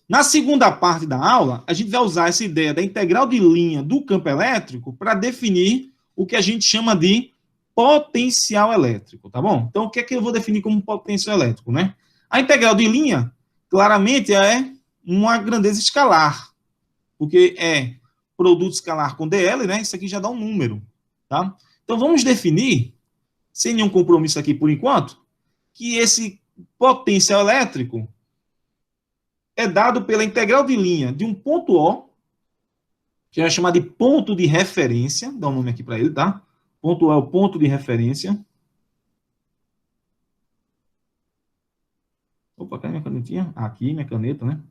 Na segunda parte da aula, a gente vai usar essa ideia da integral de linha do campo elétrico para definir o que a gente chama de potencial elétrico, tá bom? Então, o que é que eu vou definir como potencial elétrico, né? A integral de linha, claramente, é uma grandeza escalar, porque é produto escalar com dl, né? Isso aqui já dá um número, tá? Então, vamos definir, sem nenhum compromisso aqui por enquanto, que esse potencial elétrico é dado pela integral de linha de um ponto O, que é chamado de ponto de referência, dá um nome aqui para ele, tá? Ponto O é o ponto de referência. Opa, cadê minha canetinha? Aqui, minha caneta, né?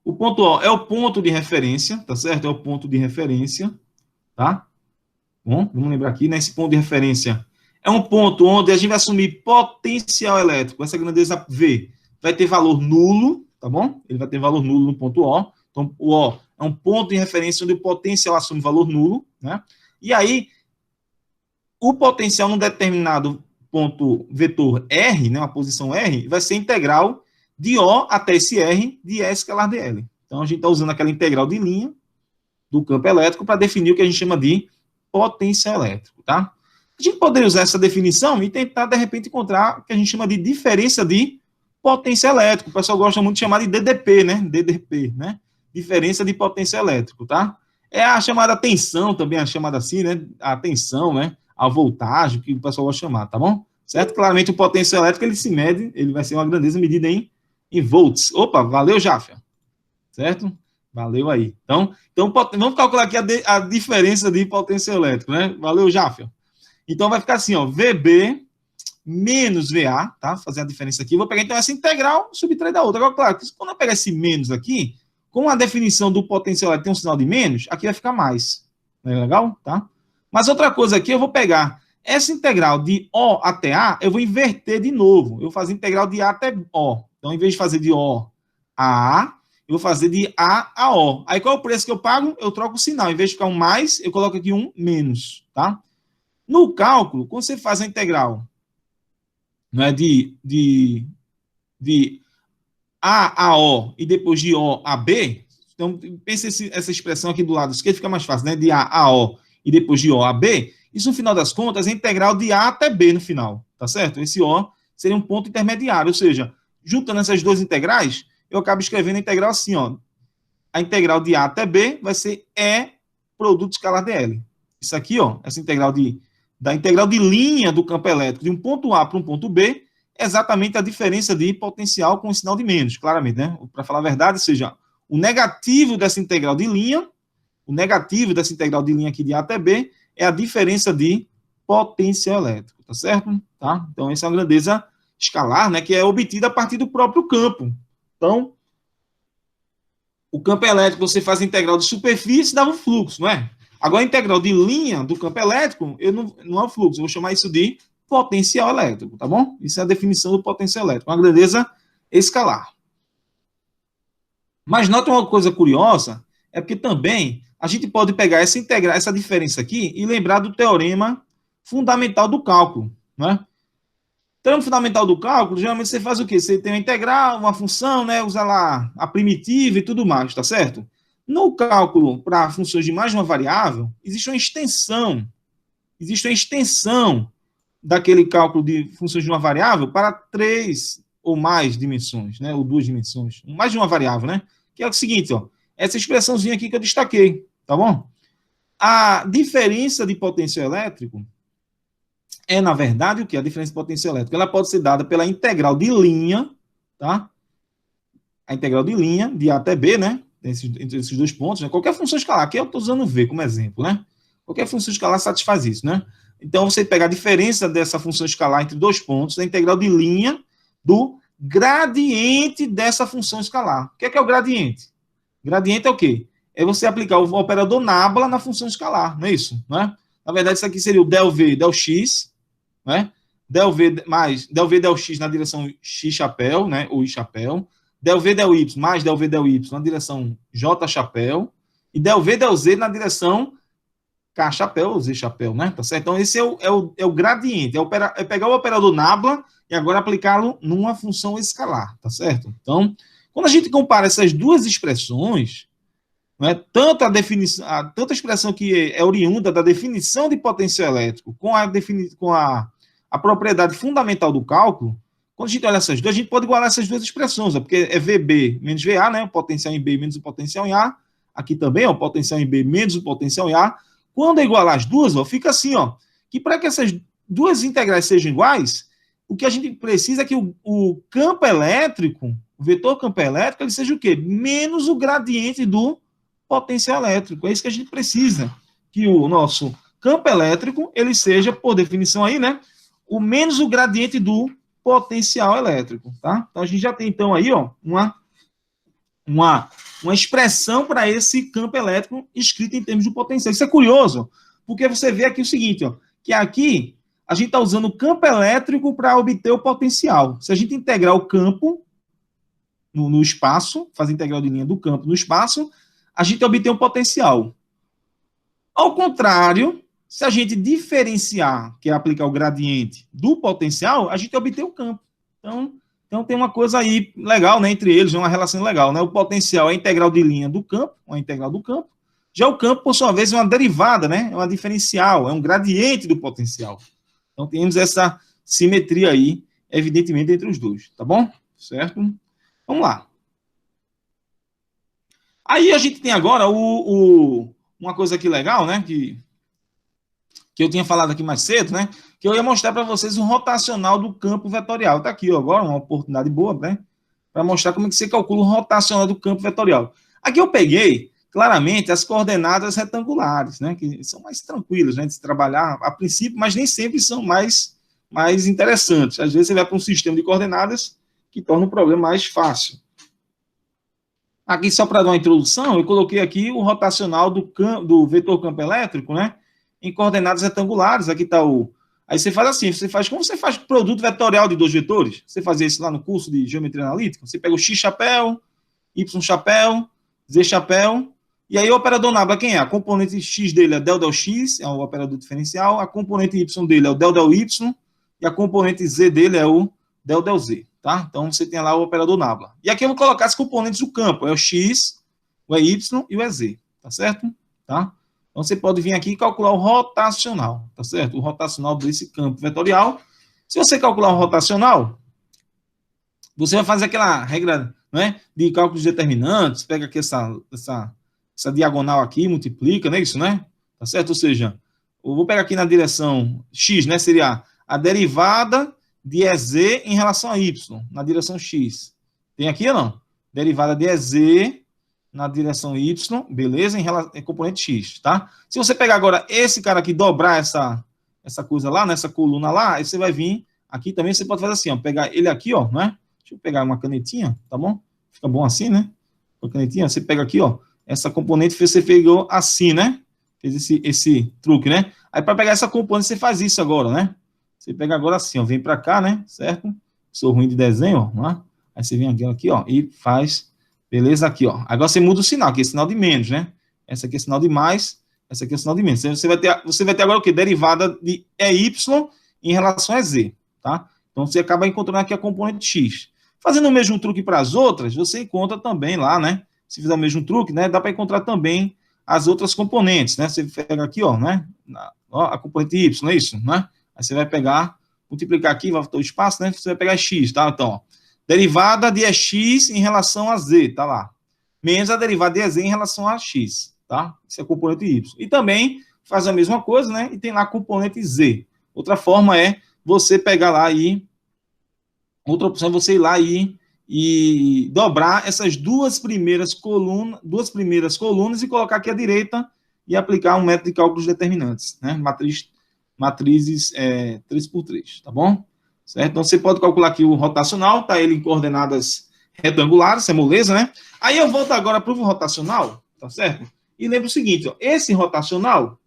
O ponto O é o ponto de referência, tá certo? É o ponto de referência, tá? Bom, vamos lembrar aqui, né? Esse ponto de referência é um ponto onde a gente vai assumir potencial elétrico, essa grandeza V vai ter valor nulo, tá bom? Ele vai ter valor nulo no ponto O. Então, o O é um ponto de referência onde o potencial assume valor nulo, né? E aí, o potencial num determinado ponto vetor R, né, uma posição R, vai ser integral de O até esse R de E escalar dl. Então, a gente está usando aquela integral de linha do campo elétrico para definir o que a gente chama de potencial elétrico, tá? A gente poderia usar essa definição e tentar, de repente, encontrar o que a gente chama de diferença de potência elétrico. O pessoal gosta muito de chamar de DDP, né? DDP, né? Diferença de potência elétrico, tá? É a chamada tensão também, a chamada assim, né? A tensão, né? A voltagem, que o pessoal gosta de chamar, tá bom? Certo? Claramente, o potencial elétrico, ele se mede, ele vai ser uma grandeza medida em volts. Opa, valeu, Jáfia. Certo? Valeu aí. Então vamos calcular aqui a diferença de potência elétrica, né? Valeu, Jáfia. Então, vai ficar assim, ó, VB menos VA, tá? Fazer a diferença aqui. Vou pegar, então, essa integral, subtrair da outra. Agora, claro, quando eu pegar esse menos aqui, com a definição do potencial elétrico tem um sinal de menos, aqui vai ficar mais. Não é legal? Tá? Mas outra coisa aqui, eu vou pegar essa integral de O até A, eu vou inverter de novo. Eu vou fazer integral de A até O. Então, em vez de fazer de O a A, eu vou fazer de A a O. Aí, qual é o preço que eu pago? Eu troco o sinal. Em vez de ficar um mais, eu coloco aqui um menos, tá? No cálculo, quando você faz a integral, não é, de A a O e depois de O a B, então pense essa expressão aqui do lado esquerdo, fica mais fácil, né? De A a O e depois de O a B, isso no final das contas é integral de A até B no final, tá certo? Esse O seria um ponto intermediário, ou seja, juntando essas duas integrais, eu acabo escrevendo a integral assim, ó. A integral de A até B vai ser E produto escalar dl. Isso aqui, ó, essa integral da integral de linha do campo elétrico de um ponto A para um ponto B, é exatamente a diferença de potencial com o sinal de menos, claramente, né? Para falar a verdade, ou seja, o negativo dessa integral de linha, o negativo dessa integral de linha aqui de A até B, é a diferença de potencial elétrico, tá certo? Tá? Então, essa é uma grandeza escalar, né, que é obtida a partir do próprio campo. Então, o campo elétrico, você faz a integral de superfície, dá um fluxo, não é? Agora, a integral de linha do campo elétrico, não é o fluxo, eu vou chamar isso de potencial elétrico, tá bom? Isso é a definição do potencial elétrico, uma grandeza escalar. Mas nota uma coisa curiosa, é porque também a gente pode pegar essa diferença aqui e lembrar do teorema fundamental do cálculo, né? Teorema fundamental do cálculo, geralmente você faz o quê? Você tem uma integral, uma função, né? Usa lá a primitiva e tudo mais, tá certo? No cálculo para funções de mais de uma variável, existe uma extensão daquele cálculo de funções de uma variável para 3 ou mais dimensões, né? Ou 2 dimensões, mais de uma variável, né? Que é o seguinte, ó, essa expressãozinha aqui que eu destaquei, tá bom? A diferença de potencial elétrico é, na verdade, o que? A diferença de potencial elétrico. Ela pode ser dada pela integral de linha, tá? A integral de linha, de A até B, né? Entre esses dois pontos, né? Qualquer função escalar, aqui eu estou usando V como exemplo, né? Qualquer função escalar satisfaz isso, né? Então, você pega a diferença dessa função escalar entre dois pontos, a integral de linha do gradiente dessa função escalar. O que é o gradiente? Gradiente é o quê? É você aplicar o operador nabla na função escalar, não é isso? Né? Na verdade, isso aqui seria o del V, del X, né? Del V mais del V, del X na direção X chapéu, né? Ou I chapéu. Del V, del Y mais del V, del Y na direção J chapéu. E del V, del Z na direção K chapéu ou Z chapéu, né? Tá certo? Então, esse é o gradiente. É pegar o operador nabla e agora aplicá-lo numa função escalar, tá certo? Então, Quando a gente compara essas duas expressões, né, tanto a expressão que é oriunda da definição de potencial elétrico com a propriedade fundamental do cálculo, quando a gente olha essas duas, a gente pode igualar essas duas expressões, porque é VB menos VA, né, o potencial em B menos o potencial em A, aqui também, ó, o potencial em B menos o potencial em A. Quando eu igualar as duas, ó, fica assim, ó, que para que essas duas integrais sejam iguais, o que a gente precisa é que o campo elétrico, o vetor campo elétrico, ele seja o quê? Menos o gradiente do potencial elétrico. É isso que a gente precisa, que o nosso campo elétrico, ele seja, por definição aí, né, o menos o gradiente do potencial elétrico, tá? Então, a gente já tem, então, aí, ó, uma expressão para esse campo elétrico escrita em termos de potencial. Isso é curioso, porque você vê aqui o seguinte, ó, que aqui a gente está usando o campo elétrico para obter o potencial. Se a gente integrar o campo no espaço, fazer integral de linha do campo no espaço, a gente obtém o potencial. Ao contrário, se a gente diferenciar, que é aplicar o gradiente do potencial, a gente obtém o campo. Então tem uma coisa aí legal, né, entre eles, uma relação legal, né? O potencial é a integral de linha do campo, uma integral do campo. Já o campo, por sua vez, é uma derivada, né? É uma diferencial, é um gradiente do potencial. Então temos essa simetria aí, evidentemente, entre os dois, tá bom? Certo? Vamos lá. Aí a gente tem agora uma coisa aqui legal, né? Que eu tinha falado aqui mais cedo, né? Que eu ia mostrar para vocês o rotacional do campo vetorial. Está aqui ó, agora, uma oportunidade boa, né? Para mostrar como é que você calcula o rotacional do campo vetorial. Aqui eu peguei, claramente, as coordenadas retangulares, né? Que são mais tranquilas, né? De se trabalhar a princípio, mas nem sempre são mais interessantes. Às vezes você vai para um sistema de coordenadas que torna o problema mais fácil. Aqui, só para dar uma introdução, eu coloquei aqui o rotacional do vetor campo elétrico, né? Em coordenadas retangulares. Aqui está o... Aí você faz assim, como você faz produto vetorial de dois vetores? Você fazia isso lá no curso de geometria analítica. Você pega o x chapéu, y chapéu, z chapéu, e aí o operador nabla quem é? A componente x dele é del x, é o operador diferencial, a componente y dele é o del y, e a componente z dele é o del z, tá? Então você tem lá o operador nabla. E aqui eu vou colocar as componentes do campo, é o x, o y e o ez, tá certo? Tá? Então, você pode vir aqui e calcular o rotacional, tá certo? O rotacional desse campo vetorial. Se você calcular o rotacional, você vai fazer aquela regra, né, de cálculos determinantes, pega aqui essa diagonal aqui, multiplica, não é isso, né? Tá certo? Ou seja, eu vou pegar aqui na direção x, né, seria a derivada de EZ em relação a y, na direção x. Tem aqui ou não? Derivada de EZ na direção y, beleza, em componente x, tá? Se você pegar agora esse cara aqui, dobrar essa coisa lá, nessa coluna lá, aí você vai vir aqui também, você pode fazer assim, ó, pegar ele aqui, ó, né? Deixa eu pegar uma canetinha, tá bom? Fica bom assim, né? Com a canetinha, você pega aqui, ó, essa componente você pegou assim, né? Fez esse truque, né? Aí para pegar essa componente, você faz isso agora, né? Você pega agora assim, ó, vem para cá, né? Certo? Sou ruim de desenho, ó, né? Aí você vem aqui, ó, e faz... Beleza? Aqui, ó. Agora você muda o sinal, aqui é sinal de menos, né? Essa aqui é sinal de mais, essa aqui é sinal de menos. Você vai ter agora o quê? Derivada de EY em relação a Z, tá? Então, você acaba encontrando aqui a componente X. Fazendo o mesmo truque para as outras, você encontra também lá, né? Se fizer o mesmo truque, né? Dá para encontrar também as outras componentes, né? Você pega aqui, ó, né? Ó, a componente Y, não é isso, né? Aí você vai pegar, multiplicar aqui, vai ter o espaço, né? Você vai pegar X, tá? Então, ó. Derivada de EX em relação a Z, tá lá. Menos a derivada de EZ em relação a X, tá? Isso é a componente Y. E também faz a mesma coisa, né? E tem lá a componente Z. Outra forma é você pegar lá outra opção é você ir lá e dobrar essas duas primeiras colunas e colocar aqui à direita e aplicar um método de cálculos determinantes, né? Matrizes 3x3, tá bom? Certo? Então, você pode calcular aqui o rotacional, tá ele em coordenadas retangulares, é moleza, né? Aí eu volto agora para o rotacional, tá certo? E lembra o seguinte, ó, esse rotacional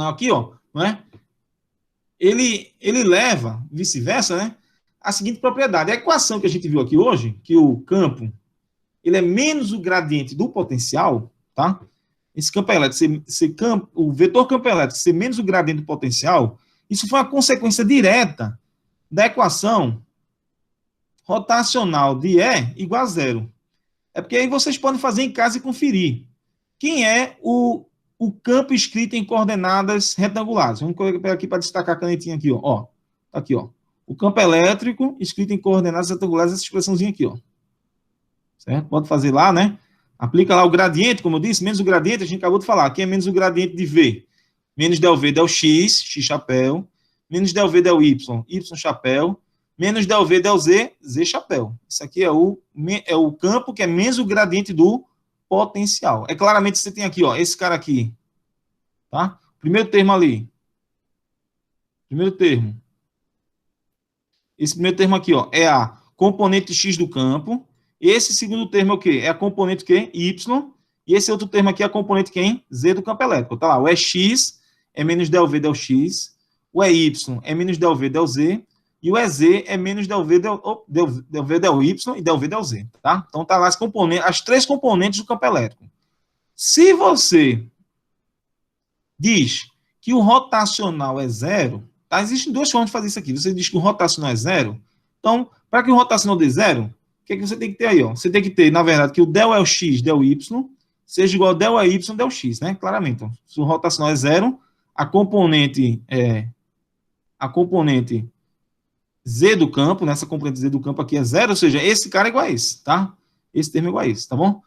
aqui, ó, não é? Ele leva, vice-versa, né? A seguinte propriedade. A equação que a gente viu aqui hoje, que o campo, ele é menos o gradiente do potencial, tá? Esse campo elétrico, o vetor campo elétrico ser menos o gradiente do potencial, isso foi uma consequência direta da equação rotacional de E igual a zero. É porque aí vocês podem fazer em casa e conferir. Quem é o campo escrito em coordenadas retangulares? Vamos pegar aqui para destacar a canetinha aqui, ó. Tá aqui, ó. O campo elétrico escrito em coordenadas retangulares, essa expressãozinha aqui, ó. Certo? Pode fazer lá, né? Aplica lá o gradiente, como eu disse, menos o gradiente, a gente acabou de falar. Aqui é menos o gradiente de V. Menos del V, del X, X chapéu. Menos del V, del Y, Y chapéu. Menos del V, del Z, Z chapéu. Isso aqui é o campo que é menos o gradiente do potencial. É claramente você tem aqui, ó, esse cara aqui. Tá? Primeiro termo ali. Primeiro termo. Esse primeiro termo aqui, ó, é a componente X do campo. Esse segundo termo é o quê? É a componente quê? Y. E esse outro termo aqui é a componente quem? Z do campo elétrico. Tá lá, o EX é menos del V, del X. O EY é menos del V, del Z. E o EZ é menos del V, del V, del Y e del V, del Z. Tá? Então tá lá as três componentes do campo elétrico. Se você diz que o rotacional é zero, tá? Existem duas formas de fazer isso aqui. Você diz que o rotacional é zero. Então, para que o rotacional dê zero, o que é que você tem que ter aí? Ó? Você tem que ter, na verdade, que o del é o x, del y, seja igual a del é y, del x, né? Claramente. Então, se o rotacional é zero, a componente z do campo, nessa componente z do campo aqui é zero, ou seja, esse cara é igual a esse, tá? Esse termo é igual a esse, tá bom?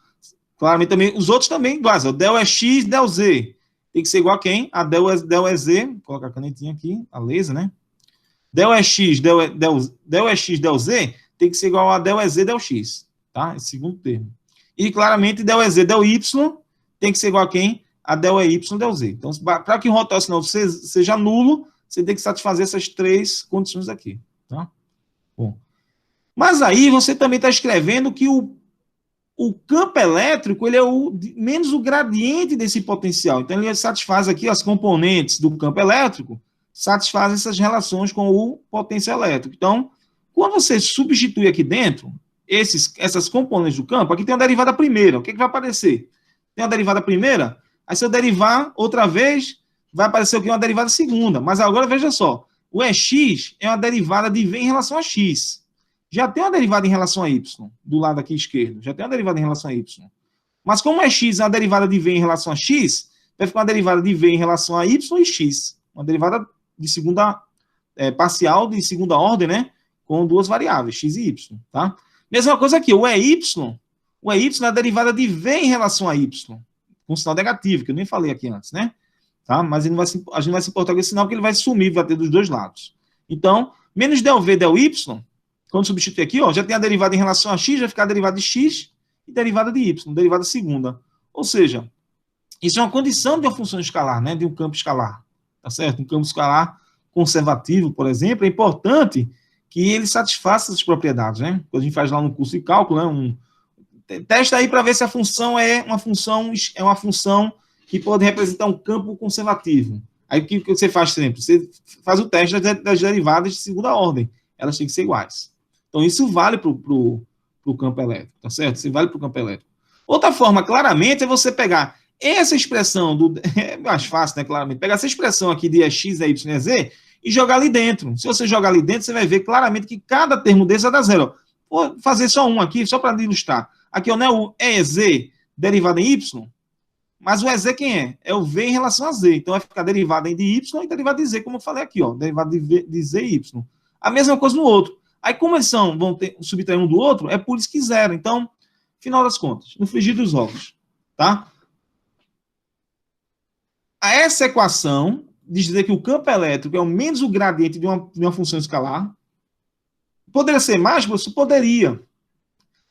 Claramente também, os outros também iguais, ó, del é x, del z. Tem que ser igual a quem? A del é z, vou colocar a canetinha aqui, a laser, né? Del é x, del é x, del z, tem que ser igual a del é z, del x, tá? Esse segundo termo. E claramente del é z, del y, tem que ser igual a quem? A del é y, del z. Então, para que o rotacional seja nulo, você tem que satisfazer essas três condições aqui, tá? Bom. Mas aí você também está escrevendo que o campo elétrico ele é menos o gradiente desse potencial. Então, ele satisfaz aqui as componentes do campo elétrico, satisfaz essas relações com o potencial elétrico. Então, quando você substitui aqui dentro essas componentes do campo, aqui tem uma derivada primeira. O que vai aparecer? Tem uma derivada primeira, aí se eu derivar outra vez, vai aparecer aqui uma derivada segunda. Mas agora, veja só, o EX é uma derivada de V em relação a X. Já tem uma derivada em relação a y, do lado aqui esquerdo. Já tem uma derivada em relação a y. Mas como é x é uma derivada de v em relação a x, vai ficar uma derivada de v em relação a y e x. Uma derivada de segunda parcial de segunda ordem, né? Com duas variáveis, x e y, tá? Mesma coisa aqui, o EY é a derivada de v em relação a y, com sinal negativo, que eu nem falei aqui antes, né? Tá? Mas a gente vai se importar com esse sinal, porque ele vai sumir, vai ter dos dois lados. Então, menos del v, del y, quando substituir aqui, ó, já tem a derivada em relação a x, vai ficar a derivada de x e derivada de y, derivada segunda. Ou seja, isso é uma condição de uma função escalar, né, de um campo escalar. Tá certo? Um campo escalar conservativo, por exemplo, é importante que ele satisfaça essas propriedades, né? Quando a gente faz lá no curso de cálculo, né, testa aí para ver se a função é uma função que pode representar um campo conservativo. Aí o que você faz sempre? Você faz o teste das derivadas de segunda ordem. Elas têm que ser iguais. Então, isso vale para o campo elétrico, tá certo? Isso vale para o campo elétrico. Outra forma, claramente, é você pegar essa expressão, é mais fácil, né, claramente, pegar essa expressão aqui de x, y, z e jogar ali dentro. Se você jogar ali dentro, você vai ver claramente que cada termo desse vai dar zero. Vou fazer só um aqui, só para ilustrar. Aqui, ó, né, o EZ derivado em y, mas o EZ quem é? É o V em relação a Z. Então, vai ficar derivada de y e derivada de z, como eu falei aqui, ó, derivada de z e y. A mesma coisa no outro. Aí, como eles vão subtrair um do outro, é por isso que zero. Então, final das contas, no frigir dos ovos, tá? Essa equação diz dizer que o campo elétrico é o menos o gradiente de uma função escalar. Poderia ser mais, professor? Poderia.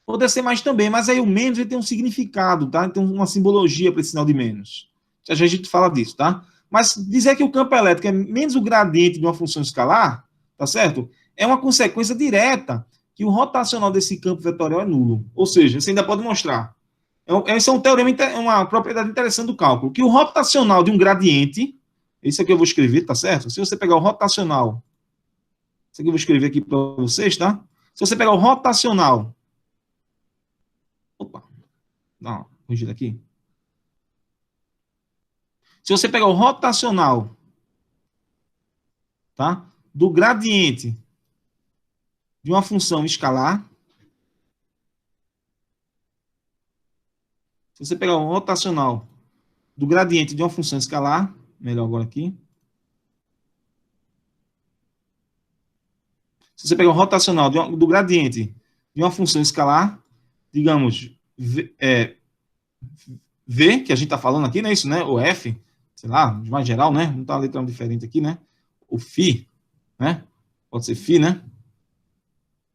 Poderia ser mais também, mas aí o menos ele tem um significado, tá? Tem uma simbologia para esse sinal de menos. Já a gente fala disso, tá? Mas dizer que o campo elétrico é menos o gradiente de uma função escalar, tá certo? É uma consequência direta que o rotacional desse campo vetorial é nulo. Ou seja, você ainda pode mostrar. Esse é um teorema, uma propriedade interessante do cálculo, que o rotacional de um gradiente, isso aqui eu vou escrever, tá certo? Se você pegar o rotacional, isso aqui eu vou escrever aqui para vocês, tá? Se você pegar o rotacional, opa, dá uma corrigida aqui. Se você pegar o rotacional, tá? Do gradiente de uma função escalar, se você pegar o rotacional do gradiente de uma função escalar, melhor agora aqui, se você pegar o rotacional do gradiente de uma função escalar, digamos, V, que a gente está falando aqui, não é isso, né? O F, sei lá, de mais geral, né? Não está uma letra diferente aqui, né? O φ, né? Pode ser φ, né?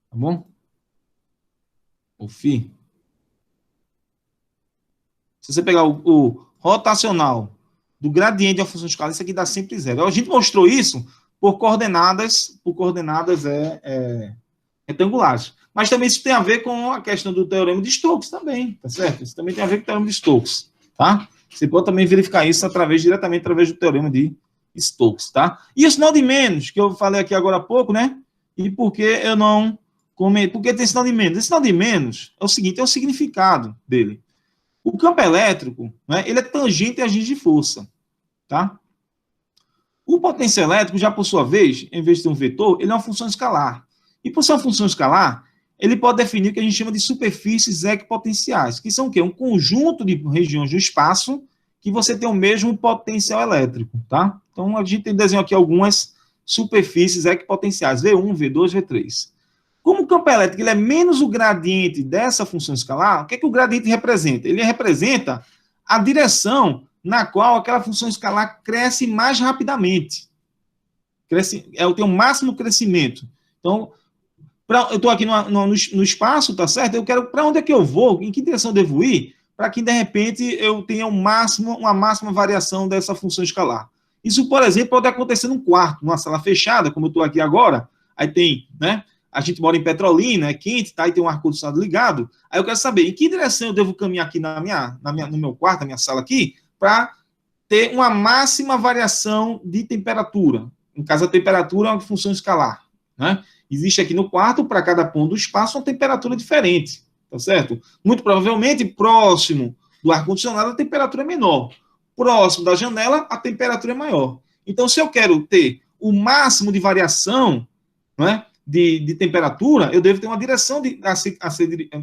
Tá bom? O φ. Se você pegar o rotacional do gradiente de uma função escalar, isso aqui dá sempre zero. A gente mostrou isso por coordenadas retangulares. Mas também isso tem a ver com a questão do teorema de Stokes também, tá certo? Isso também tem a ver com o teorema de Stokes, tá? Você pode também verificar isso diretamente através do teorema de Stokes, tá? E o sinal de menos, que eu falei aqui agora há pouco, né? E por que eu não comento? Porque tem sinal de menos. Esse sinal de menos é o seguinte, é o significado dele. O campo elétrico, né, ele é tangente a giz de força, tá? O potencial elétrico, já por sua vez, em vez de ter um vetor, ele é uma função escalar. E por ser uma função escalar, ele pode definir o que a gente chama de superfícies equipotenciais, que são o quê? Um conjunto de regiões do espaço que você tem o mesmo potencial elétrico, tá? Então, a gente desenha aqui algumas superfícies equipotenciais, V1, V2, V3. Como o campo elétrico ele é menos o gradiente dessa função escalar, o que é que o gradiente representa? Ele representa a direção na qual aquela função escalar cresce mais rapidamente. Eu tenho o máximo crescimento. Então, eu estou aqui no espaço, tá certo? Eu quero, para onde é que eu vou? Em que direção eu devo ir? Para que, de repente, eu tenha uma máxima variação dessa função escalar. Isso, por exemplo, pode acontecer num quarto, numa sala fechada, como eu estou aqui agora. Aí tem, né? A gente mora em Petrolina, é quente, tá? E tem um ar-condicionado ligado. Aí eu quero saber em que direção eu devo caminhar aqui no meu quarto, na minha sala aqui, para ter uma máxima variação de temperatura. No caso, a temperatura é uma função escalar, né? Existe aqui no quarto, para cada ponto do espaço, uma temperatura diferente, tá certo? Muito provavelmente, próximo do ar-condicionado, a temperatura é menor. Próximo da janela, a temperatura é maior. Então, se eu quero ter o máximo de variação, né, de temperatura, eu devo ter uma direção que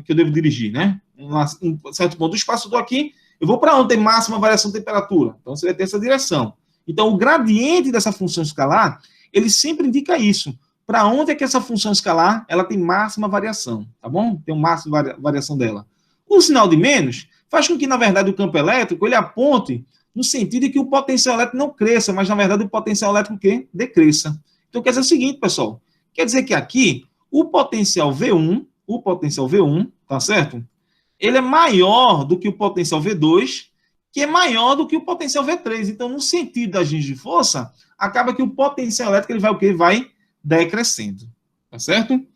eu devo dirigir, né? Um certo ponto do espaço, eu estou aqui, eu vou para onde tem máxima variação de temperatura. Então, você vai ter essa direção. Então, o gradiente dessa função escalar, ele sempre indica isso. Para onde é que essa função escalar, ela tem máxima variação, tá bom? Tem uma máxima variação dela. O sinal de menos faz com que, na verdade, o campo elétrico, ele aponte no sentido de que o potencial elétrico não cresça, mas, na verdade, o potencial elétrico, o quê? Decresça. Então, quer dizer o seguinte, pessoal, quer dizer que aqui, o potencial V1, tá certo? Ele é maior do que o potencial V2, que é maior do que o potencial V3. Então, no sentido da giz de força, acaba que o potencial elétrico, ele vai o quê? Vai decrescendo. Tá certo?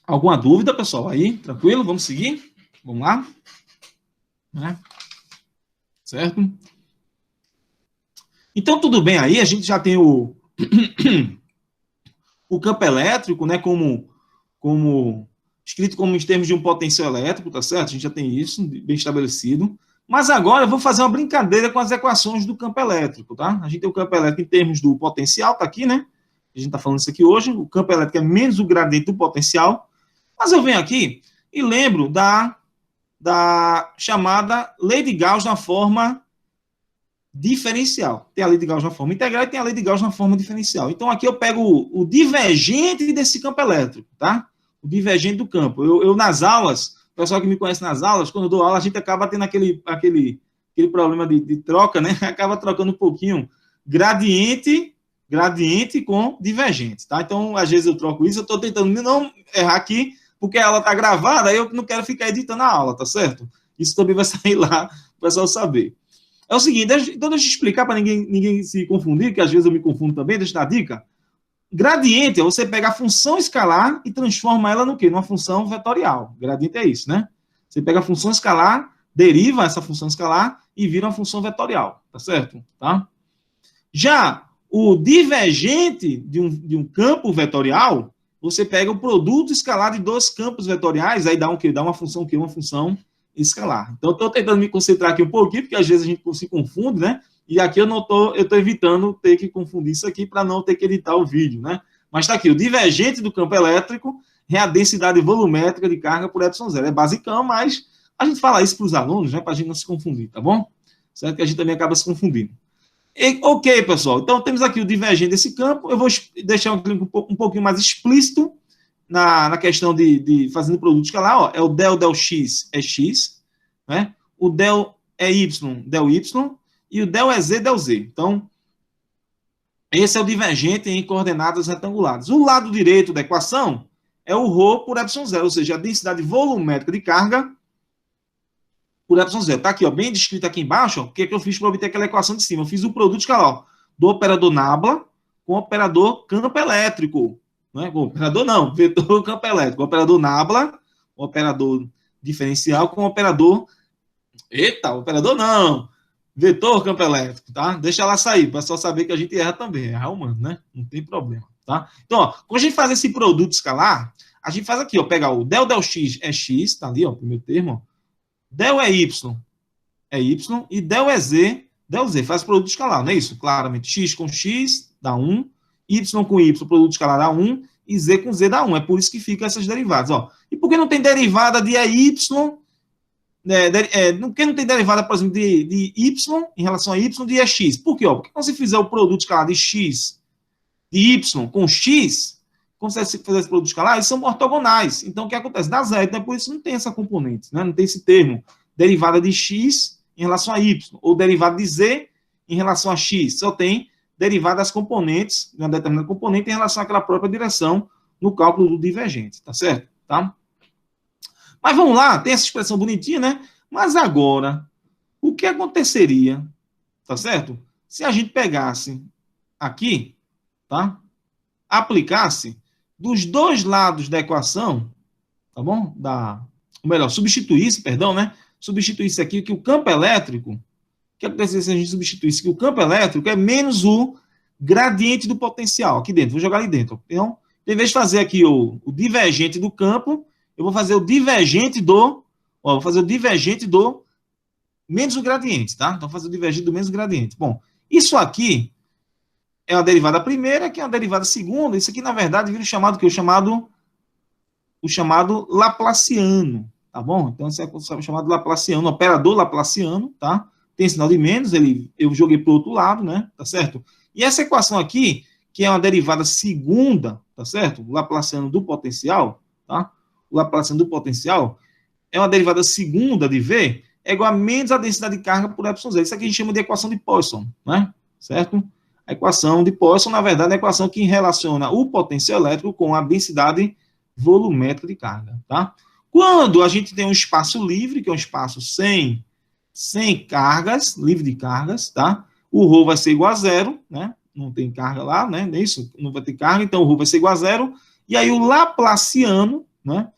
Alguma dúvida, pessoal? Aí, tranquilo? Vamos seguir? Vamos lá? Né? Certo? Então, tudo bem aí, a gente já tem o campo elétrico, né, como escrito como em termos de um potencial elétrico, tá certo? A gente já tem isso bem estabelecido. Mas agora eu vou fazer uma brincadeira com as equações do campo elétrico, tá? A gente tem o campo elétrico em termos do potencial, tá aqui, né? A gente está falando isso aqui hoje. O campo elétrico é menos o gradiente do potencial. Mas eu venho aqui e lembro da chamada lei de Gauss na forma diferencial. Tem a lei de Gauss na forma integral e tem a lei de Gauss na forma diferencial. Então, aqui eu pego o divergente desse campo elétrico, tá? O divergente do campo. Eu nas aulas, o pessoal que me conhece nas aulas, quando eu dou aula, a gente acaba tendo aquele problema de troca, né? Acaba trocando um pouquinho gradiente com divergente, tá? Então, às vezes eu troco isso, eu estou tentando não errar aqui, porque a aula está gravada, aí eu não quero ficar editando a aula, tá certo? Isso também vai sair lá, para o pessoal saber. É o seguinte, então deixa eu explicar para ninguém se confundir, que às vezes eu me confundo também, deixa eu dar a dica. Gradiente é você pegar a função escalar e transforma ela no quê? Numa função vetorial. Gradiente é isso, né? Você pega a função escalar, deriva essa função escalar e vira uma função vetorial, tá certo? Tá? Já o divergente de um campo vetorial, você pega o produto escalar de dois campos vetoriais, aí dá um quê? Dá uma função o quê? Uma função escalar. Então, eu estou tentando me concentrar aqui um pouquinho, porque às vezes a gente se confunde, né? E aqui eu estou evitando ter que confundir isso aqui para não ter que editar o vídeo, né? Mas está aqui, o divergente do campo elétrico é a densidade volumétrica de carga por ε0. É basicão, mas a gente fala isso para os alunos, né, para a gente não se confundir, tá bom? Certo que a gente também acaba se confundindo. Ok, pessoal. Então, temos aqui o divergente desse campo. Eu vou deixar um pouquinho mais explícito na questão de fazendo produto escalar. Ó, é o del x é x, né? O del é del y, e o del é z. Então, esse é o divergente em coordenadas retangulares. O lado direito da equação é o ρ por ε0, ou seja, a densidade volumétrica de carga por ε0. Está aqui, ó, bem descrito aqui embaixo, ó, o que é que eu fiz para obter aquela equação de cima? Eu fiz o produto escalar, ó, do operador nabla com o operador campo elétrico. Não é? Com o operador não, vetor campo elétrico. O operador nabla, o operador diferencial com o operador... Eita, operador não! Vetor campo elétrico, tá? Deixa ela sair, para só saber que a gente erra também. Errar humano, né? Não tem problema, tá? Então, ó, quando a gente faz esse produto escalar, a gente faz aqui, ó, pega o del x é x, tá ali, ó, primeiro termo, ó. Del é y, e del é z, faz produto escalar, não é isso? Claramente, x com x dá 1, y com y, produto escalar dá 1, e z com z dá 1. É por isso que fica essas derivadas, ó. E por que não tem derivada de y, por que não tem derivada, por exemplo, de y em relação a y de ex? Por quê? Ó? Porque quando você fizer o produto escalar de x, de y com x, quando você fizer esse produto escalar, eles são ortogonais. Então, o que acontece? Dá zero. Então, por isso não tem essa componente, né? Não tem esse termo. Derivada de x em relação a y, ou derivada de z em relação a x. Só tem derivada das componentes, de uma determinada componente, em relação àquela própria direção no cálculo do divergente, tá certo? Tá? Mas vamos lá, tem essa expressão bonitinha, né? Mas agora, o que aconteceria, tá certo? Se a gente pegasse aqui, tá? Aplicasse dos dois lados da equação, tá bom? Ou melhor, substituísse, perdão, né? Substituísse aqui que o campo elétrico, o que aconteceria se a gente substituísse que o campo elétrico é menos o gradiente do potencial aqui dentro. Vou jogar ali dentro. Então, em vez de fazer aqui o divergente do campo, eu vou fazer o divergente do... Ó, vou fazer o divergente do menos o gradiente, tá? Então, vou fazer o divergente do menos o gradiente. Bom, isso aqui é uma derivada primeira, que é uma derivada segunda. Isso aqui, na verdade, vira o chamado que? O chamado Laplaciano, tá bom? Então, isso é o chamado Laplaciano, operador Laplaciano, tá? Tem sinal de menos, eu joguei para o outro lado, né? Tá certo? E essa equação aqui, que é uma derivada segunda, tá certo? O Laplaciano do potencial, tá? O Laplaciano do potencial é uma derivada segunda de V, é igual a menos a densidade de carga por ε0. Isso aqui a gente chama de equação de Poisson, né? Certo? A equação de Poisson, na verdade, é a equação que relaciona o potencial elétrico com a densidade volumétrica de carga, tá? Quando a gente tem um espaço livre, que é um espaço sem cargas, livre de cargas, tá? O ρ vai ser igual a zero, né? Não tem carga lá, né? Isso, não vai ter carga, então o ρ vai ser igual a zero. E aí o Laplaciano, né?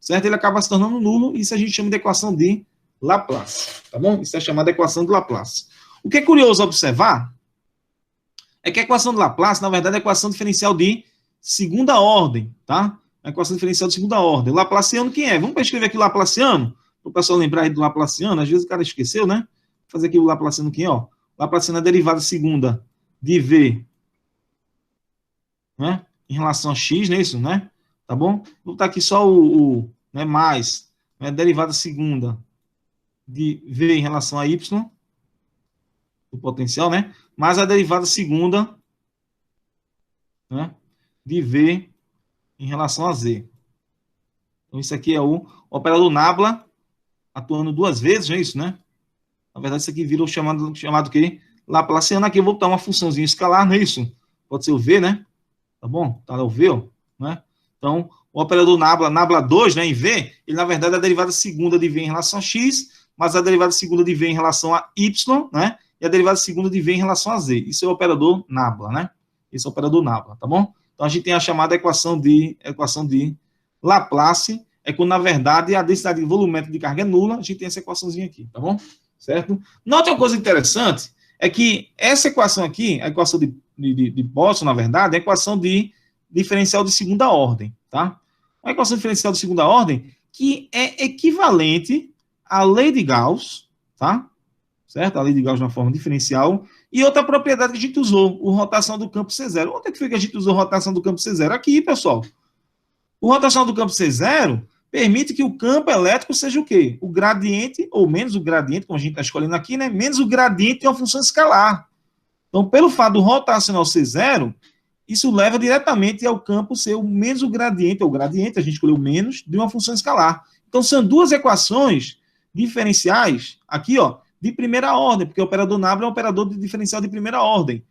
Certo? Ele acaba se tornando nulo, e isso a gente chama de equação de Laplace, tá bom? Isso é chamada equação de Laplace. O que é curioso observar é que a equação de Laplace, na verdade, é a equação diferencial de segunda ordem, tá? A equação diferencial de segunda ordem. O Laplaciano quem é? Vamos escrever aqui o Laplaciano, para o pessoal lembrar aí do Laplaciano. Às vezes o cara esqueceu, né? Vou fazer aqui o Laplaciano quem é, ó. O Laplaciano é a derivada segunda de V, né? Em relação a x, não é isso, né? Tá bom? Vou botar aqui só né, mais, né, derivada segunda de V em relação a y, o potencial, né? Mais a derivada segunda, né, de V em relação a Z. Então, isso aqui é o operador nabla atuando duas vezes, não é isso, né? Na verdade, isso aqui vira o chamado o quê? Laplaciano. Aqui eu vou botar uma funçãozinha escalar, não é isso? Pode ser o V, né? Tá bom? Tá lá o V, ó, né? Então, o operador nabla 2, né, em V, ele, na verdade, é a derivada segunda de V em relação a x, mas a derivada segunda de V em relação a y, né? E a derivada segunda de V em relação a z. Isso é o operador nabla, né? Esse é o operador nabla, tá bom? Então, a gente tem a chamada equação de Laplace, é quando, na verdade, a densidade volumétrica de carga é nula. A gente tem essa equaçãozinha aqui, tá bom? Certo? Note uma coisa interessante, é que essa equação aqui, a equação de Poisson, na verdade, é a equação de diferencial de segunda ordem, tá? Uma equação diferencial de segunda ordem que é equivalente à lei de Gauss, tá? Certo? A lei de Gauss na forma diferencial, E outra propriedade que a gente usou, o rotação do campo C0. Onde é que foi que a gente usou rotação do campo C0? Aqui, pessoal. O rotação do campo C0 permite que o campo elétrico seja o quê? O gradiente, ou menos o gradiente, como a gente está escolhendo aqui, né? Menos o gradiente de uma função escalar. Então, pelo fato do rotacional C0, isso leva diretamente ao campo ser o menos o gradiente, ou gradiente, a gente escolheu menos, de uma função escalar. Então, são duas equações diferenciais, aqui, ó, de primeira ordem, porque o operador Navier é um operador de diferencial de primeira ordem.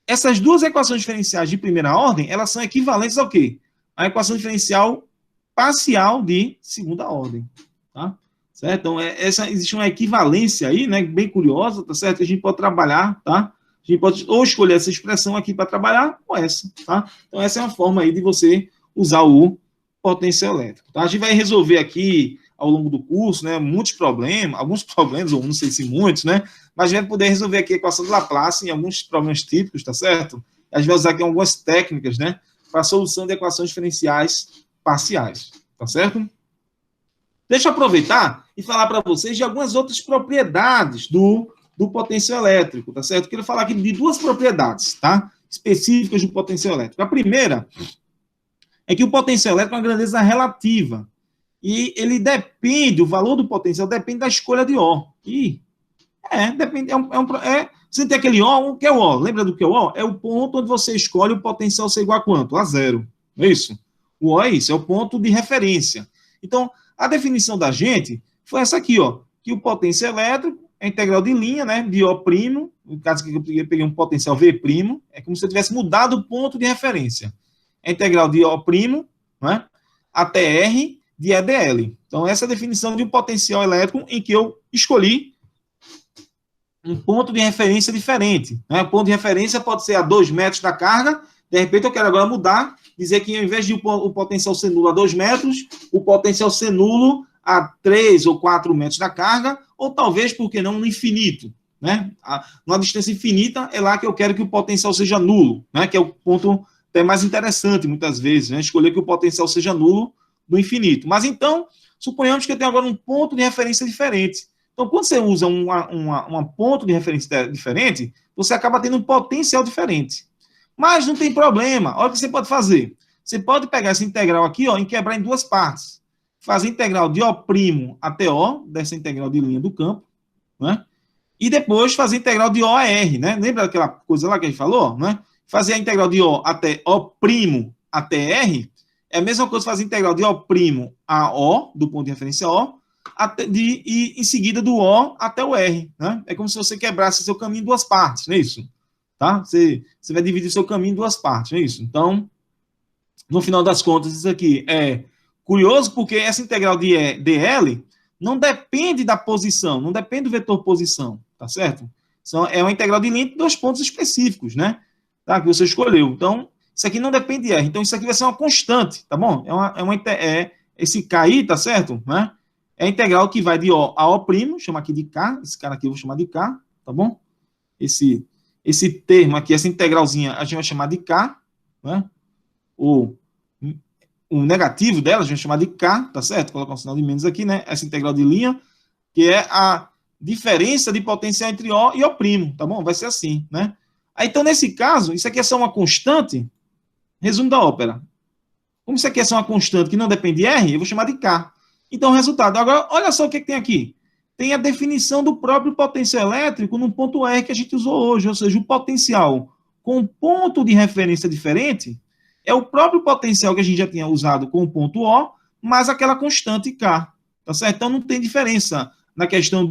Essas duas equações diferenciais de primeira ordem, elas são equivalentes ao quê? A equação diferencial parcial de segunda ordem, tá? Certo? Então, existe uma equivalência aí, né, bem curiosa, tá certo? Que a gente pode trabalhar, tá? A gente pode ou escolher essa expressão aqui para trabalhar, ou essa, tá? Então, essa é uma forma aí de você usar o potencial elétrico, tá? A gente vai resolver aqui, ao longo do curso, né, muitos problemas, alguns problemas, ou não sei se muitos, né? Mas a gente vai poder resolver aqui a equação de Laplace em alguns problemas típicos, tá certo? A gente vai usar aqui algumas técnicas, né, para a solução de equações diferenciais parciais, tá certo? Deixa eu aproveitar e falar para vocês de algumas outras propriedades do potencial elétrico, tá certo? Quero falar aqui de duas propriedades, tá? Específicas do potencial elétrico. A primeira é que o potencial elétrico é uma grandeza relativa e ele depende, o valor do potencial depende da escolha de O. Depende, você tem aquele O, o que é o O? Lembra do que é o O? É o ponto onde você escolhe o potencial ser igual a quanto? A zero, não é isso? O O é isso, é o ponto de referência. Então, a definição da gente foi essa aqui, ó, que o potencial elétrico é integral de linha, né, de O', no caso que eu peguei um potencial V', é como se eu tivesse mudado o ponto de referência. É integral de O', né, até R de EdL. Então, essa é a definição de um potencial elétrico em que eu escolhi um ponto de referência diferente. Né? O ponto de referência pode ser a 2 metros da carga, de repente eu quero agora mudar, dizer que ao invés de o potencial ser nulo a 2 metros, o potencial ser nulo a 3 ou 4 metros da carga, ou talvez, por que não, no infinito. Né? Numa distância infinita, é lá que eu quero que o potencial seja nulo, né? Que é o ponto até mais interessante, muitas vezes, né? Escolher que o potencial seja nulo no infinito. Mas então, suponhamos que eu tenho agora um ponto de referência diferente. Então, quando você usa um ponto de referência diferente, você acaba tendo um potencial diferente. Mas não tem problema. Olha o que você pode fazer. Você pode pegar essa integral aqui, ó, e quebrar em duas partes. Fazer a integral de O' até O, dessa integral de linha do campo, né? E depois fazer a integral de O a R, né? Lembra daquela coisa lá que a gente falou, né? Fazer a integral de O até O' até R é a mesma coisa que fazer a integral de O' a O, do ponto de referência O, e em seguida do O até o R, né? É como se você quebrasse seu caminho em duas partes, não é isso? Tá? Você vai dividir seu caminho em duas partes, não é isso? Então, no final das contas, isso aqui é curioso porque essa integral de dl não depende da posição, não depende do vetor posição, tá certo? É uma integral de linha de dois pontos específicos, né? Tá? Que você escolheu. Então, isso aqui não depende de R. Então, isso aqui vai ser uma constante, tá bom? Esse K aí, tá certo? Né? É a integral que vai de O a O', chama aqui de K, esse cara aqui eu vou chamar de K, tá bom? Esse termo aqui, essa integralzinha, a gente vai chamar de K, né? O negativo dela, a gente vai chamar de K, tá certo? Colocar um sinal de menos aqui, né? Essa integral de linha, que é a diferença de potencial entre O e O', tá bom? Vai ser assim, né? Aí, então, nesse caso, isso aqui é só uma constante, resumo da ópera. Como isso aqui é só uma constante que não depende de R, eu vou chamar de K. Então, resultado. Agora, olha só o que tem aqui. Tem a definição do próprio potencial elétrico no ponto R que a gente usou hoje, ou seja, o potencial com ponto de referência diferente é o próprio potencial que a gente já tinha usado com o ponto O, mais aquela constante K, tá certo? Então, não tem diferença na questão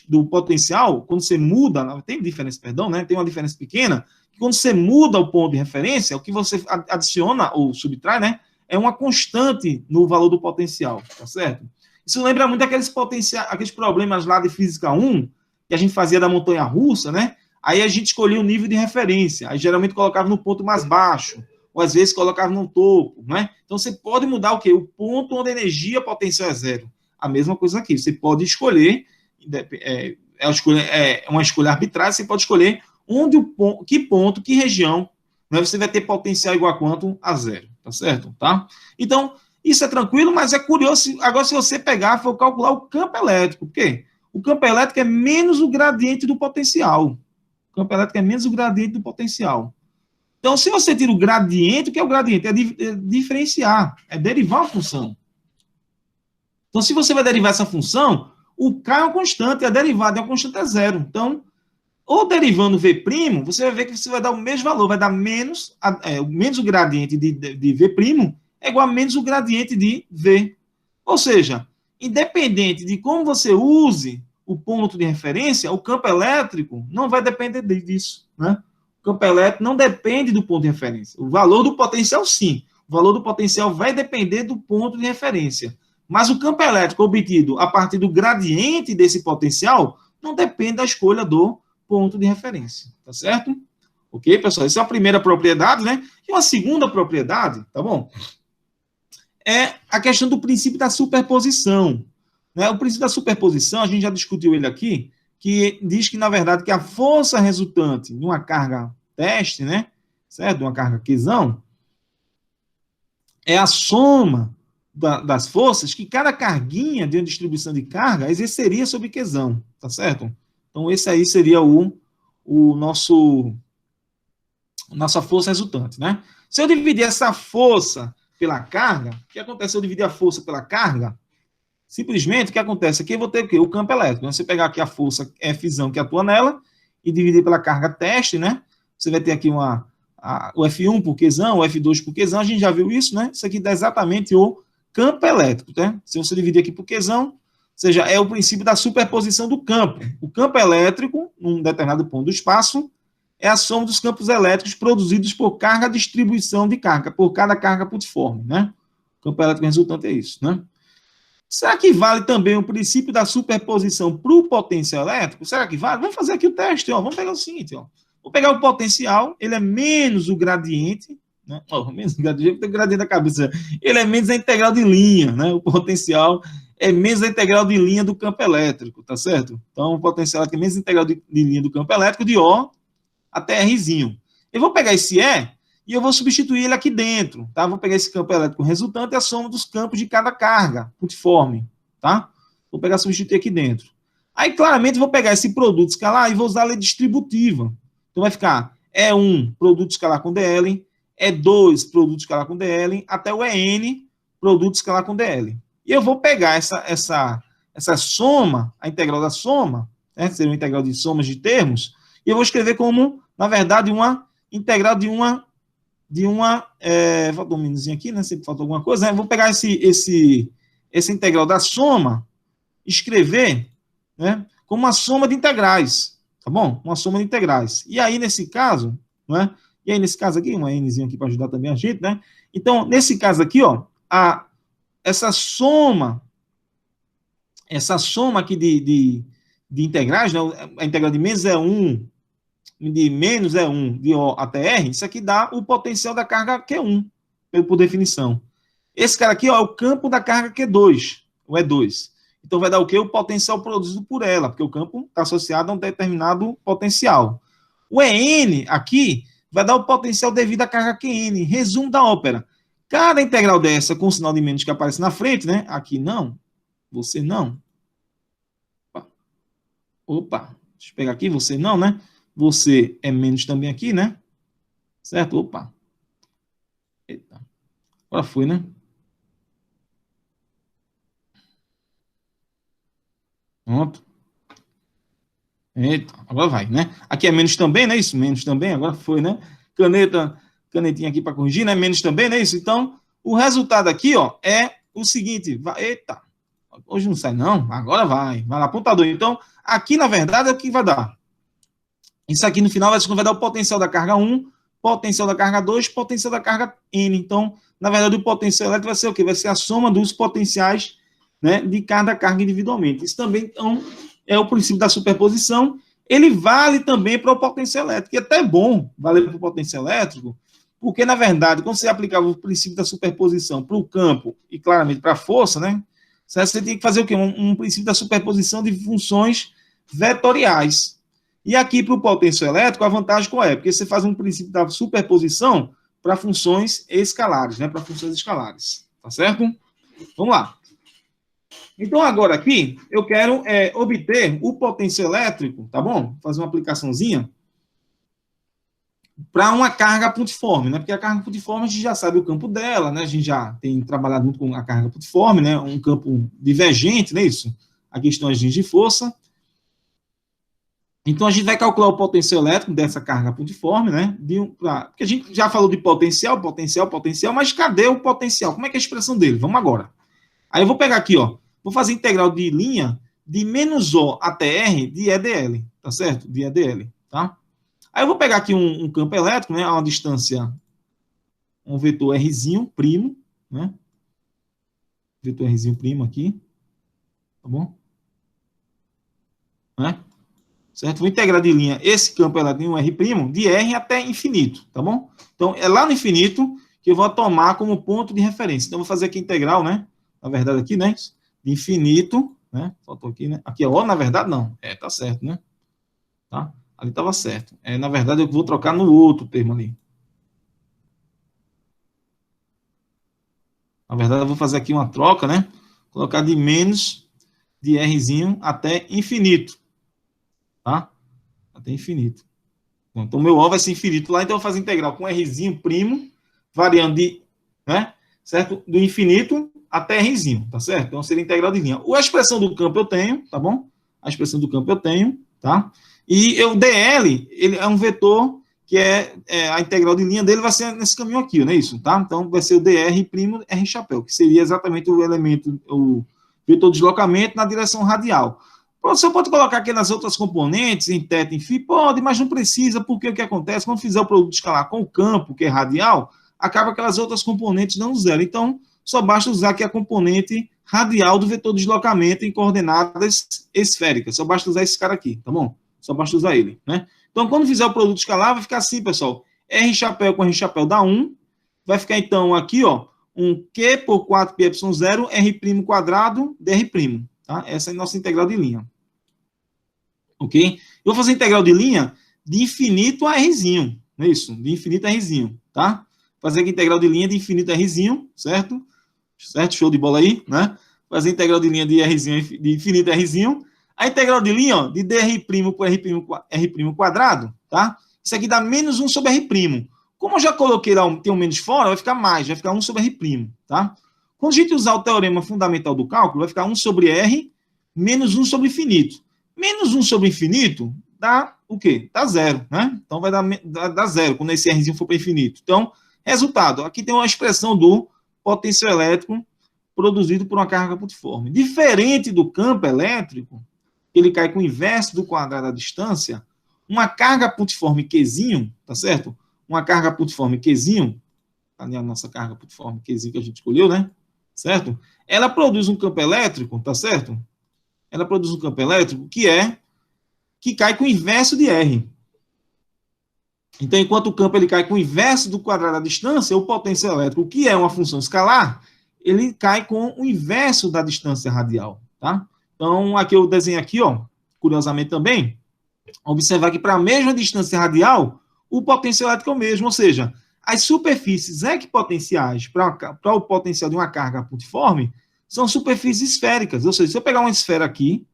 do potencial, quando você muda, tem diferença, perdão, né? Tem uma diferença pequena, quando você muda o ponto de referência, o que você adiciona ou subtrai, né? É uma constante no valor do potencial, tá certo? Isso lembra muito aqueles problemas lá de Física 1, que a gente fazia da montanha-russa, né? Aí a gente escolhia o nível de referência, aí geralmente colocava no ponto mais baixo, ou às vezes colocava no topo, né? Então você pode mudar o quê? O ponto onde a energia potencial é zero. A mesma coisa aqui, você pode escolher, uma escolha arbitrária, você pode escolher que ponto, que região, né, você vai ter potencial igual a quanto? A zero, tá certo? Tá? Então, isso é tranquilo, mas é curioso, agora se você pegar, for calcular o campo elétrico, por quê? O campo elétrico é menos o gradiente do potencial. O campo elétrico é menos o gradiente do potencial. Então, se você tira o gradiente, o que é o gradiente? É diferenciar, é derivar uma função. Então, se você vai derivar essa função, o K é uma constante, a derivada é uma constante, é zero. Então, ou derivando V', você vai ver que você vai dar o mesmo valor, vai dar menos o gradiente de V' é igual a menos o gradiente de V. Ou seja, independente de como você use o ponto de referência, o campo elétrico não vai depender disso, né? O campo elétrico não depende do ponto de referência. O valor do potencial, sim. O valor do potencial vai depender do ponto de referência. Mas o campo elétrico obtido a partir do gradiente desse potencial não depende da escolha do ponto de referência, tá certo? Ok, pessoal? Essa é a primeira propriedade, né? E uma segunda propriedade, tá bom? É a questão do princípio da superposição. Né? O princípio da superposição, a gente já discutiu ele aqui, que diz que, na verdade, que a força resultante de uma carga teste, né? Certo? De uma carga quezão, é a soma das forças que cada carguinha de uma distribuição de carga exerceria sobre quezão, tá certo? Então, esse aí seria nossa força resultante, né? Se eu dividir essa força pela carga, o que acontece se eu dividir a força pela carga? Simplesmente, o que acontece aqui, eu vou ter o quê? O campo elétrico. Você pegar aqui a força Fzão que atua nela e dividir pela carga teste, né? Você vai ter aqui o F1 por Qzão, o F2 por Qzão, a gente já viu isso, né? Isso aqui dá exatamente o campo elétrico, né? Se você dividir aqui por Qzão, ou seja, é o princípio da superposição do campo. O campo elétrico, num determinado ponto do espaço, é a soma dos campos elétricos produzidos por carga distribuição de carga, por cada carga putiforme, né? O campo elétrico resultante é isso, né? Será que vale também o princípio da superposição para o potencial elétrico? Será que vale? Vamos fazer aqui o teste, ó. Vamos pegar o seguinte, ó. Vou pegar o potencial, ele é menos o gradiente, né? Menos o gradiente, tem o gradiente da cabeça. Ele é menos a integral de linha, né? O potencial é menos a integral de linha do campo elétrico, tá certo? Então, o potencial é menos a integral de linha do campo elétrico de O até Rzinho. Eu vou pegar esse E e eu vou substituir ele aqui dentro, tá? Vou pegar esse campo elétrico resultante e a soma dos campos de cada carga putiforme, tá? Vou pegar e substituir aqui dentro. Aí, claramente, vou pegar esse produto escalar e vou usar a lei distributiva. Então, vai ficar E1, produto escalar com DL, E2, produto escalar com DL, até o EN, produto escalar com DL. E eu vou pegar essa soma, a integral da soma, né? Seria uma integral de somas de termos, e eu vou escrever como, na verdade, uma integral de uma faltou um minuzinho aqui, né? Sempre faltou alguma coisa, né? Vou pegar essa integral da soma, escrever, né? Como uma soma de integrais, tá bom? Uma soma de integrais. E aí, nesse caso, né? E aí, nesse caso aqui, uma Nzinha aqui para ajudar também a gente, né? Então, nesse caso aqui, ó, essa soma aqui de integrais, né? A integral de menos é 1, de menos é 1, de O até R, isso aqui dá o potencial da carga Q1, por definição. Esse cara aqui, ó, é o campo da carga Q2, o E2. Então, vai dar o quê? O potencial produzido por ela, porque o campo está associado a um determinado potencial. O EN, aqui, vai dar o potencial devido à carga QN. Resumo da ópera. Cada integral dessa, com o sinal de menos que aparece na frente, né? Aqui não, você não. Opa, deixa eu pegar aqui, você não, né? Você é menos também aqui, né? Certo? Opa. Eita. Agora foi, né? Pronto. Eita, agora vai, né? Aqui é menos também, né? Isso, menos também, agora foi, né? Canetinha aqui para corrigir, né? Menos também, né? Isso. Então, o resultado aqui, ó, é o seguinte. Eita, hoje não sai, não. Agora vai. Vai lá, apontador. Então, aqui, na verdade, é o que vai dar. Isso aqui, no final, vai dar o potencial da carga 1, potencial da carga 2, potencial da carga N. Então, na verdade, o potencial elétrico vai ser o quê? Vai ser a soma dos potenciais, né, de cada carga individualmente. Isso também, então, é o princípio da superposição. Ele vale também para o potencial elétrico, e é até bom valer para o potencial elétrico, porque, na verdade, quando você aplicava o princípio da superposição para o campo e, claramente, para a força, né, você tem que fazer o quê? Um princípio da superposição de funções vetoriais. E aqui, para o potencial elétrico, a vantagem qual é? Porque você faz um princípio da superposição para funções escalares, né? Para funções escalares. Tá certo? Vamos lá. Então, agora aqui, eu quero obter o potencial elétrico, tá bom? Vou fazer uma aplicaçãozinha. para uma carga pontiforme, né? Porque a carga pontiforme a gente já sabe o campo dela, né? A gente já tem trabalhado muito com a carga pontiforme, né? Um campo divergente, não é isso? Aqui estão as linhas de força. Então a gente vai calcular o potencial elétrico dessa carga pontiforme, né? Porque a gente já falou de potencial, mas cadê o potencial? Como é que é a expressão dele? Vamos agora. Aí eu vou pegar aqui, ó. Vou fazer integral de linha de menos O até R de EdL, tá certo? De EdL, tá? Aí eu vou pegar aqui um campo elétrico, né, a uma distância, um vetor Rzinho primo, né? Vetor Rzinho primo aqui, tá bom? Né? Certo? Vou integrar de linha esse campo elétrico em um R primo, de R até infinito, tá bom? Então, é lá no infinito que eu vou tomar como ponto de referência. Então, eu vou fazer aqui integral, né? Na verdade aqui, né? De infinito, né? Faltou aqui, né? Aqui é O, na verdade, não. Tá certo, né? Tá? Ali estava certo. Na verdade, eu vou trocar no outro termo ali. Na verdade, eu vou fazer aqui uma troca, né? Colocar de menos de Rzinho até infinito. Tá? Até infinito. Então, meu O vai ser infinito lá, então eu vou fazer integral com Rzinho primo, variando de, né? Certo? Do infinito até Rzinho, tá certo? Então, seria integral de linha. A expressão do campo eu tenho, tá bom? A expressão do campo eu tenho, tá? E o DL, ele é um vetor que a integral de linha dele vai ser nesse caminho aqui, não é isso? Tá? Então, vai ser o dr' R chapéu, que seria exatamente o elemento, o vetor de deslocamento na direção radial. O professor pode colocar aqui nas outras componentes, em θ, em φ? Pode, mas não precisa, porque o que acontece, quando fizer o produto escalar com o campo, que é radial, acaba aquelas outras componentes não zero. Então, só basta usar aqui a componente radial do vetor de deslocamento em coordenadas esféricas. Só basta usar esse cara aqui, tá bom? Só basta usar ele, né? Então, quando fizer o produto escalar, vai ficar assim, pessoal. R chapéu com R chapéu dá 1. Vai ficar, então, aqui, ó, um Q por 4πy0, R' quadrado, dr', tá? Essa é a nossa integral de linha. Ok? Eu vou fazer integral de linha de infinito a Rzinho, não é isso? De infinito a Rzinho, tá? Fazer aqui integral de linha de infinito a Rzinho, certo? Certo? Show de bola aí, né? Fazer integral de linha de Rzinho, de infinito a Rzinho. A integral de linha, ó, de dr' por R' quadrado, tá? Isso aqui dá menos 1 sobre R'. Como eu já coloquei lá, tem um menos fora, vai ficar mais, vai ficar 1 sobre R', tá? Quando a gente usar o teorema fundamental do cálculo, vai ficar 1 sobre R menos 1 sobre infinito. Menos 1 sobre infinito dá o quê? Dá zero, né? Então vai dar zero quando esse Rzinho for para infinito. Então, resultado, aqui tem uma expressão do potencial elétrico produzido por uma carga pontiforme. Diferente do campo elétrico, ele cai com o inverso do quadrado da distância, uma carga pontiforme Qzinho, tá certo? Uma carga pontiforme Qzinho, ali a nossa carga pontiforme Qzinho que a gente escolheu, né? Certo? Ela produz um campo elétrico, tá certo? Ela produz um campo elétrico que cai com o inverso de R. Então, enquanto o campo ele cai com o inverso do quadrado da distância, o potencial elétrico, que é uma função escalar, ele cai com o inverso da distância radial, tá? Então, aqui eu desenho aqui, ó, curiosamente também, observar que para a mesma distância radial, o potencial elétrico é o mesmo, ou seja, as superfícies equipotenciais para o potencial de uma carga pontiforme são superfícies esféricas, ou seja, se eu pegar uma esfera aqui,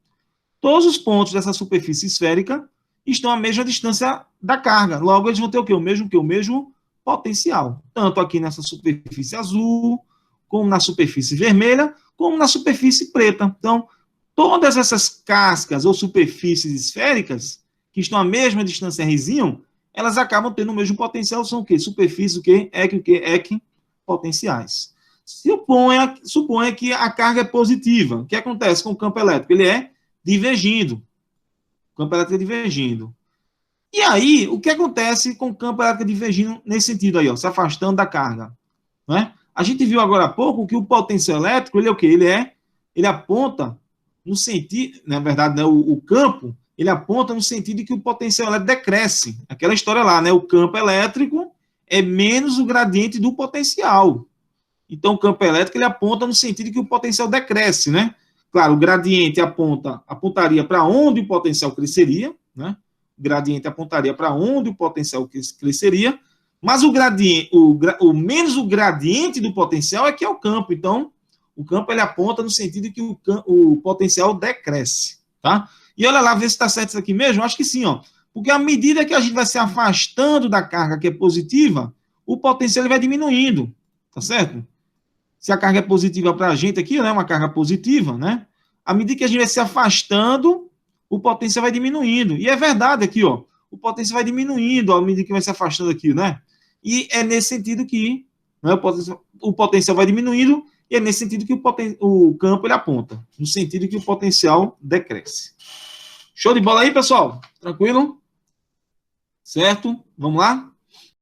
todos os pontos dessa superfície esférica estão à mesma distância da carga. Logo, eles vão ter o quê? O mesmo potencial. Tanto aqui nessa superfície azul, como na superfície vermelha, como na superfície preta. Então, todas essas cascas ou superfícies esféricas, que estão à mesma distância Rzinho, elas acabam tendo o mesmo potencial, são o quê? Superfícies, o quê? Equipotenciais. Suponha que a carga é positiva. O que acontece com o campo elétrico? Ele é divergindo. O campo elétrico é divergindo. E aí, o que acontece com o campo elétrico divergindo nesse sentido aí, ó, se afastando da carga? Né? A gente viu agora há pouco que o potencial elétrico, ele é o quê? Ele aponta no sentido, na verdade, né, o campo, ele aponta no sentido de que o potencial elétrico decresce. Aquela história lá, né? O campo elétrico é menos o gradiente do potencial. Então, o campo elétrico, ele aponta no sentido de que o potencial decresce, né? Claro, o gradiente apontaria para onde o potencial cresceria, né? O gradiente apontaria para onde o potencial cresceria, mas o gradiente, menos o gradiente do potencial é que é o campo. Então, o campo ele aponta no sentido de que o potencial decresce, tá? E olha lá, vê se está certo isso aqui mesmo. Acho que sim, ó. Porque à medida que a gente vai se afastando da carga que é positiva, o potencial ele vai diminuindo, tá certo? Se a carga é positiva para a gente aqui, né, uma carga positiva, né? À medida que a gente vai se afastando, o potencial vai diminuindo. E é verdade aqui, ó, o potencial vai diminuindo à medida que vai se afastando aqui, né? E é nesse sentido que, né, o potencial vai diminuindo, e é nesse sentido que o campo ele aponta, no sentido que o potencial decresce. Show de bola aí, pessoal? Tranquilo? Certo? Vamos lá?